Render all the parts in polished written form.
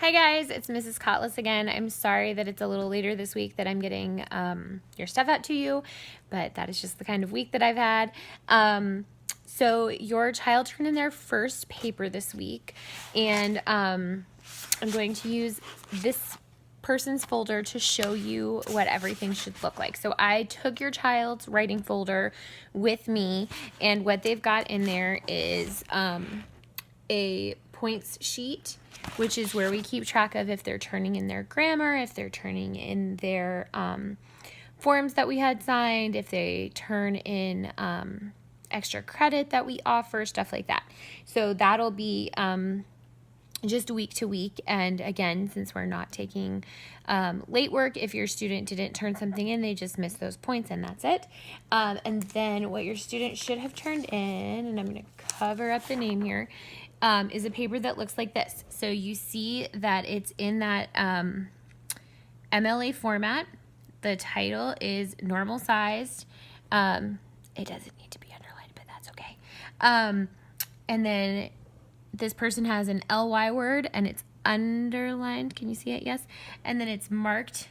Hi guys, it's Mrs. Cottless again. I'm sorry that it's a little later this week that I'm getting your stuff out to you, but that is just the kind of week that I've had. So your child turned in their first paper this week, and I'm going to use this person's folder to show you what everything should look like. So I took your child's writing folder with me, and what they've got in there is a points sheet, which is where we keep track of if they're turning in their grammar, if they're turning in their forms that we had signed, if they turn in extra credit that we offer, stuff like that. So that'll be just week to week. And again, since we're not taking late work, if your student didn't turn something in, they just missed those points and that's it. And then what your student should have turned in, and I'm going to cover up the name here, is a paper that looks like this. So you see that it's in that MLA format. The title is normal sized. It doesn't need to be underlined, but that's okay. And then this person has an LY word and it's underlined. Can you see it? Yes. And then it's marked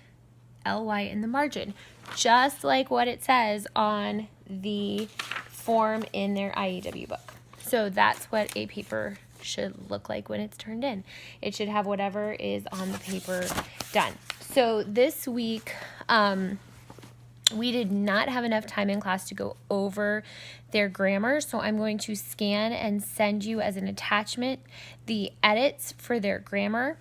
LY in the margin, just like what it says on the form in their IEW book. So that's what a paper should look like when it's turned in. It should have whatever is on the paper done. So this week, we did not have enough time in class to go over their grammar, so I'm going to scan and send you as an attachment the edits for their grammar.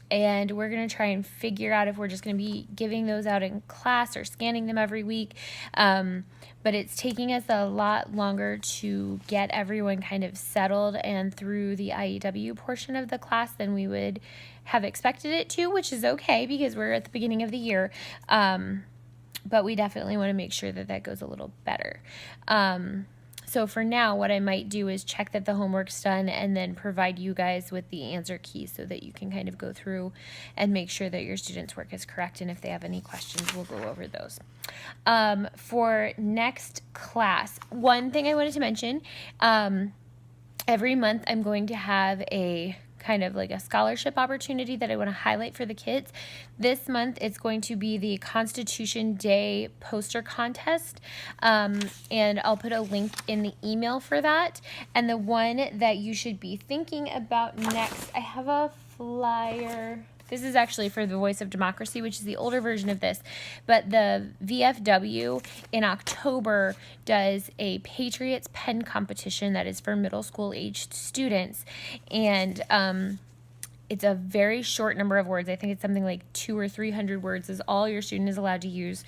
And we're going to try and figure out if we're just going to be giving those out in class or scanning them every week. But it's taking us a lot longer to get everyone kind of settled and through the IEW portion of the class than we would have expected it to, which is okay because we're at the beginning of the year. But we definitely want to make sure that that goes a little better. So for now, what I might do is check that the homework's done and then provide you guys with the answer key so that you can kind of go through and make sure that your students' work is correct. And if they have any questions, we'll go over those. For next class, one thing I wanted to mention, every month I'm going to have a kind of like a scholarship opportunity that I want to highlight for the kids. This month it's going to be the Constitution Day poster contest, and I'll put a link in the email for that. And the one that you should be thinking about next, I have a flyer. This is actually for the Voice of Democracy, which is the older version of this. But the VFW in October does a Patriots pen competition that is for middle school aged students. And it's a very short number of words. I think it's something like 200 or 300 words is all your student is allowed to use,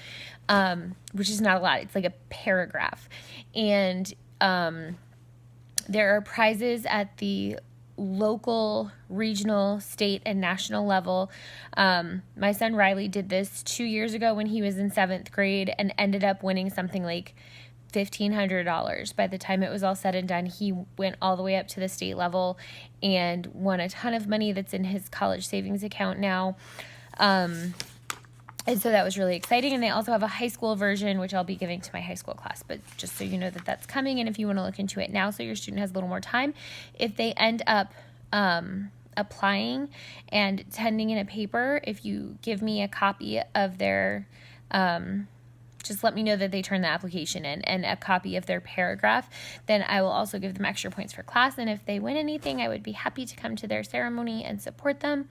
which is not a lot. It's like a paragraph. And there are prizes at the local, regional, state, and national level. My son Riley did this 2 years ago when he was in 7th grade and ended up winning something like $1,500. By the time it was all said and done, he went all the way up to the state level and won a ton of money that's in his college savings account now. And so that was really exciting. And they also have a high school version, which I'll be giving to my high school class. But just so you know that that's coming, and if you want to look into it now so your student has a little more time, if they end up applying and sending in a paper, if you give me a copy of their, just let me know that they turned the application in and a copy of their paragraph, then I will also give them extra points for class. And if they win anything, I would be happy to come to their ceremony and support them.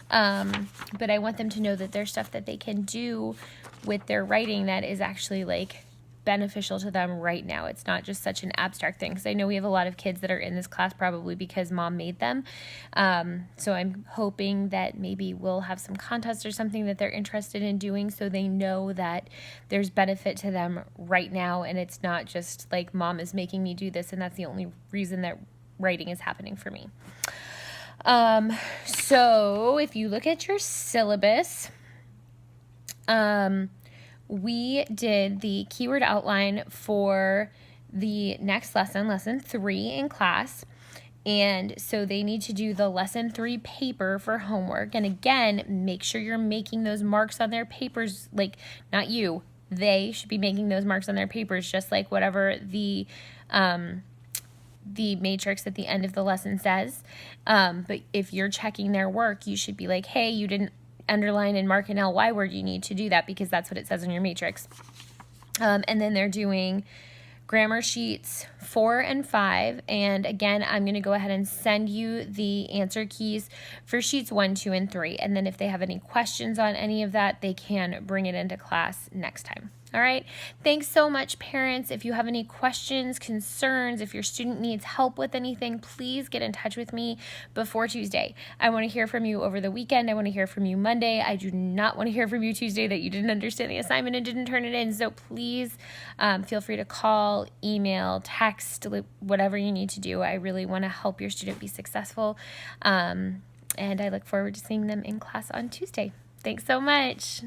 But I want them to know that there's stuff that they can do with their writing that is actually like beneficial to them right now. It's not just such an abstract thing, because I know we have a lot of kids that are in this class probably because mom made them. So I'm hoping that maybe we'll have some contest or something that they're interested in doing so they know that there's benefit to them right now, and it's not just like mom is making me do this and that's the only reason that writing is happening for me. So if you look at your syllabus, we did the keyword outline for the next lesson, lesson 3 in class. And so they need to do the lesson 3 paper for homework. And again, make sure you're making those marks on their papers, like not you, they should be making those marks on their papers, just like whatever the, the matrix at the end of the lesson says. But if you're checking their work, you should be like, hey, you didn't underline and mark an LY word. You need to do that because that's what it says on your matrix. And then they're doing grammar sheets 4 and 5. And again, I'm going to go ahead and send you the answer keys for sheets 1, 2, and 3. And then if they have any questions on any of that, they can bring it into class next time. All right. Thanks so much, parents. If you have any questions, concerns, if your student needs help with anything, please get in touch with me before Tuesday. I want to hear from you over the weekend. I want to hear from you Monday. I do not want to hear from you Tuesday that you didn't understand the assignment and didn't turn it in. So please feel free to call, email, text, whatever you need to do. I really want to help your student be successful. And I look forward to seeing them in class on Tuesday. Thanks so much.